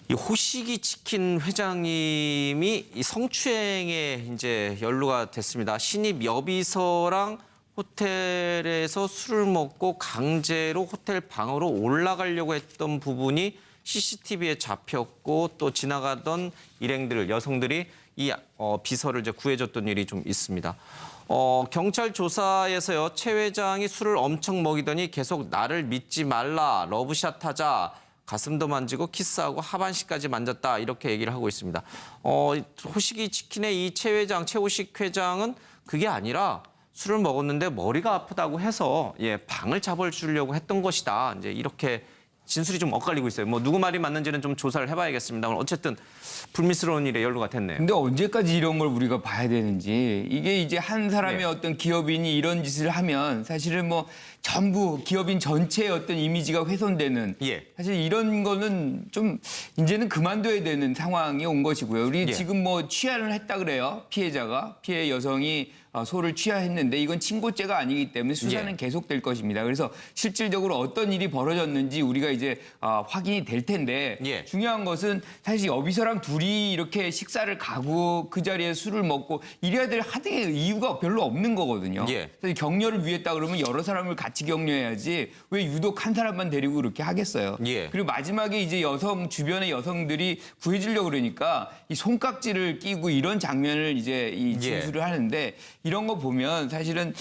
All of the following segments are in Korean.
이 호식이 치킨 회장님이 이 성추행에 이제 연루가 됐습니다. 신입 여비서랑 호텔에서 술을 먹고 강제로 호텔 방으로 올라가려고 했던 부분이 CCTV에 잡혔고 또 지나가던 일행들, 여성들이 이 비서를 이제 구해줬던 일이 좀 있습니다. 경찰 조사에서요, 최 회장이 술을 엄청 먹이더니 계속 나를 믿지 말라, 러브샷 하자, 가슴도 만지고 키스하고 하반신까지 만졌다 이렇게 얘기를 하고 있습니다. 호식이 치킨의 이 최 회장, 최호식 회장은 그게 아니라 술을 먹었는데 머리가 아프다고 해서 방을 잡아주려고 했던 것이다. 이제 이렇게 진술이 좀 엇갈리고 있어요. 뭐 누구 말이 맞는지는 좀 조사를 해봐야겠습니다만 어쨌든 불미스러운 일에 연루가 됐네요. 근데 언제까지 이런 걸 우리가 봐야 되는지, 이게 이제 한 사람의 어떤 기업인이 이런 짓을 하면 사실은 뭐 전부 기업인 전체의 어떤 이미지가 훼손되는, 사실 이런 거는 좀 이제는 그만둬야 되는 상황이 온 것이고요. 우리 지금 뭐 취하를 했다 그래요. 피해 여성이 소를 취하했는데 이건 친고죄가 아니기 때문에 수사는 계속될 것입니다. 그래서 실질적으로 어떤 일이 벌어졌는지 우리가 이제 확인이 될 텐데, 중요한 것은 사실 여비서랑 둘이 이렇게 식사를 가고 그 자리에 술을 먹고 이래야 될 하등의 이유가 별로 없는 거거든요. 그래서 격려를 위했다 그러면 여러 사람을 같이 격려해야지 왜 유독 한 사람만 데리고 그렇게 하겠어요. 그리고 마지막에 이제 주변의 여성들이 구해주려고 그러니까 이 손깍지를 끼고 이런 장면을 이제 이 진술을 하는데, 이런 거 보면 사실은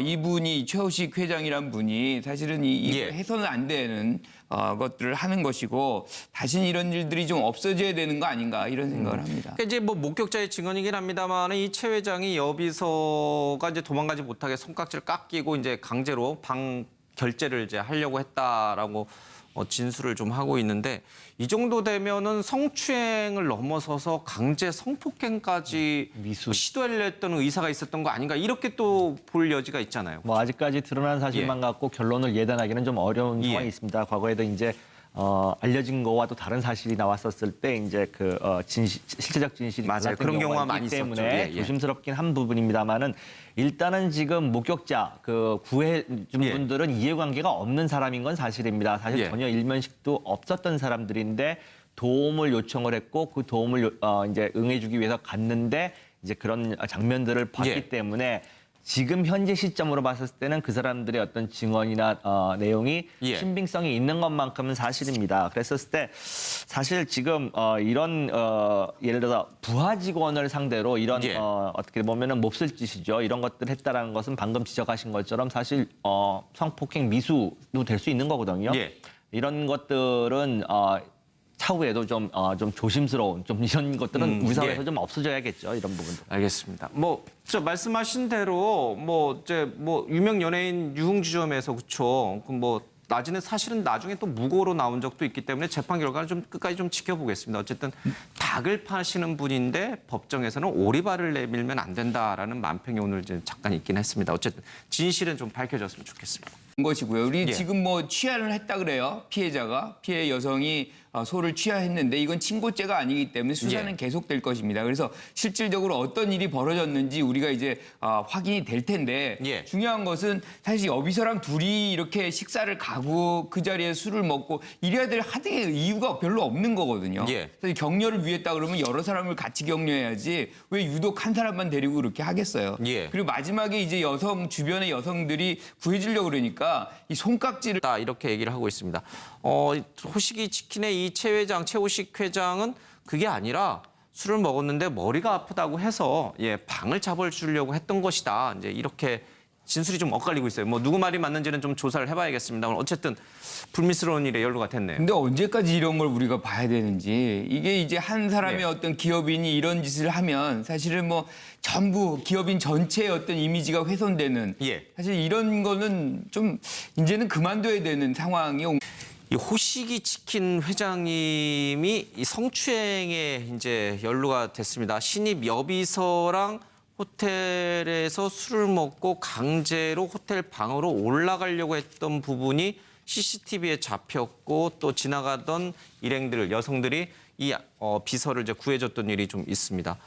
이분이 최호식 회장이란 분이 사실은 이 해서는 안 되는 것들을 하는 것이고, 다시는 이런 일들이 좀 없어져야 되는 거 아닌가 이런 생각을 합니다. 그러니까 이제 뭐 목격자의 증언이긴 합니다만 이 최 회장이 여비서가 이제 도망가지 못하게 손깍지를 깎이고 이제 강제로 방 결제를 이제 하려고 했다라고 진술을 좀 하고 있는데, 이 정도 되면은 성추행을 넘어서서 강제 성폭행까지 시도하려 했던 의사가 있었던 거 아닌가, 이렇게 또 볼 여지가 있잖아요. 뭐 아직까지 드러난 사실만 갖고 결론을 예단하기는 좀 어려운 상황이 있습니다. 과거에도 이제 알려진 거와 또 다른 사실이 나왔었을 때 이제 그 실체적 진실이 맞아요. 그런 경우가 많이 있었죠. 때문에 조심스럽긴 한 부분입니다만은, 일단은 지금 목격자 구해준 분들은 이해관계가 없는 사람인 건 사실입니다. 사실 전혀 일면식도 없었던 사람들인데 도움을 요청을 했고 그 도움을 이제 응해주기 위해서 갔는데 이제 그런 장면들을 봤기 때문에 지금 현재 시점으로 봤을 때는 그 사람들의 어떤 증언이나 내용이 신빙성이 있는 것만큼은 사실입니다. 그랬었을 때 사실 지금 이런 예를 들어서 부하 직원을 상대로 이런 어떻게 보면은 몹쓸 짓이죠. 이런 것들을 했다라는 것은 방금 지적하신 것처럼 사실 성폭행 미수도 될 수 있는 거거든요. 이런 것들은 차후에도 좀 조심스러운 이런 것들은 우리 사회에서 좀 없어져야겠죠. 이런 부분들. 알겠습니다. 말씀하신 대로 유명 연예인 유흥주점에서 그렇죠. 나중에 사실은 나중에 또 무고로 나온 적도 있기 때문에 재판 결과를 좀 끝까지 좀 지켜보겠습니다. 어쨌든 닭을 파시는 분인데 법정에서는 오리발을 내밀면 안 된다라는 만평이 오늘 이제 잠깐 있긴 했습니다. 어쨌든 진실은 좀 밝혀졌으면 좋겠습니다. 것이고요. 우리 지금 뭐 취하를 했다 그래요. 피해 여성이 소를 취하했는데 이건 친고죄가 아니기 때문에 수사는 계속될 것입니다. 그래서 실질적으로 어떤 일이 벌어졌는지 우리가 이제 확인이 될 텐데, 중요한 것은 사실 여비서랑 둘이 이렇게 식사를 가고 그 자리에 술을 먹고 이래야 될 하등의 이유가 별로 없는 거거든요. 그래서 격려를 위했다 그러면 여러 사람을 같이 격려해야지 왜 유독 한 사람만 데리고 그렇게 하겠어요. 그리고 마지막에 이제 주변의 여성들이 구해주려고 그러니까 이 손깍지를 이렇게 얘기를 하고 있습니다. 호식이 치킨의 이 최 회장, 최호식 회장은 그게 아니라 술을 먹었는데 머리가 아프다고 해서 방을 잡아주려고 했던 것이다. 이제 이렇게 진술이 좀 엇갈리고 있어요. 뭐 누구 말이 맞는지는 좀 조사를 해봐야겠습니다만 어쨌든 불미스러운 일에 연루가 됐네요. 근데 언제까지 이런 걸 우리가 봐야 되는지, 이게 이제 한 사람의 어떤 기업인이 이런 짓을 하면 사실은 뭐 전부 기업인 전체의 어떤 이미지가 훼손되는, 사실 이런 거는 좀 이제는 그만둬야 되는 상황이 온. 이 호식이 치킨 회장님이 이 성추행에 이제 연루가 됐습니다. 신입 여비서랑 호텔에서 술을 먹고 강제로 호텔 방으로 올라가려고 했던 부분이 CCTV에 잡혔고 또 지나가던 일행들, 여성들이 이 비서를 이제 구해줬던 일이 좀 있습니다.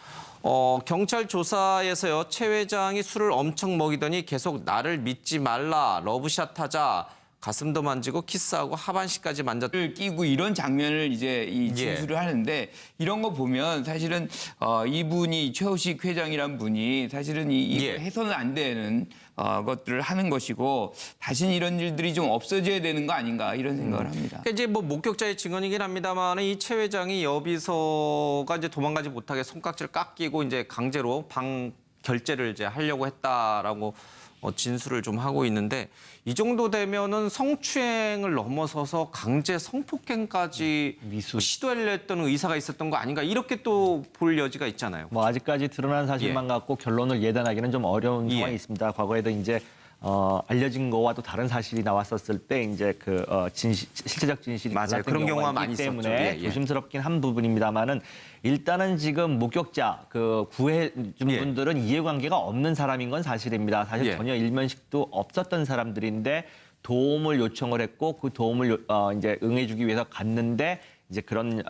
경찰 조사에서요, 최 회장이 술을 엄청 먹이더니 계속 나를 믿지 말라, 러브샷 하자, 가슴도 만지고 키스하고 하반신까지 만졌. 를 끼고 이런 장면을 이제 이 진술을 하는데 이런 거 보면 사실은 이분이 최우식 회장이란 분이 사실은 이 해서는 안 되는 것들을 하는 것이고 다시는 이런 일들이 좀 없어져야 되는 거 아닌가 이런 생각을 합니다. 그러니까 이제 뭐 목격자의 증언이긴 합니다만 이 최 회장이 여비서가 이제 도망가지 못하게 손깍지를 깎이고 이제 강제로 방 결제를 이제 하려고 했다라고 진술을 좀 하고 있는데 이 정도 되면은 성추행을 넘어서서 강제 성폭행까지 시도하려 했던 의사가 있었던 거 아닌가 이렇게 또 볼 여지가 있잖아요. 뭐 아직까지 드러난 사실만 갖고 결론을 예단하기는 좀 어려운 상황이 있습니다. 과거에도 이제 알려진 거와 또 다른 사실이 나왔었을 때 이제 그 실체적 진실이 맞아요. 그런 경우가 많이 있었죠. 때문에 조심스럽긴 한 부분입니다만은 일단은 지금 목격자 그 구해 준 분들은 이해관계가 없는 사람인 건 사실입니다. 사실 전혀 일면식도 없었던 사람들인데 도움을 요청을 했고 그 도움을 이제 응해주기 위해서 갔는데 이제 그런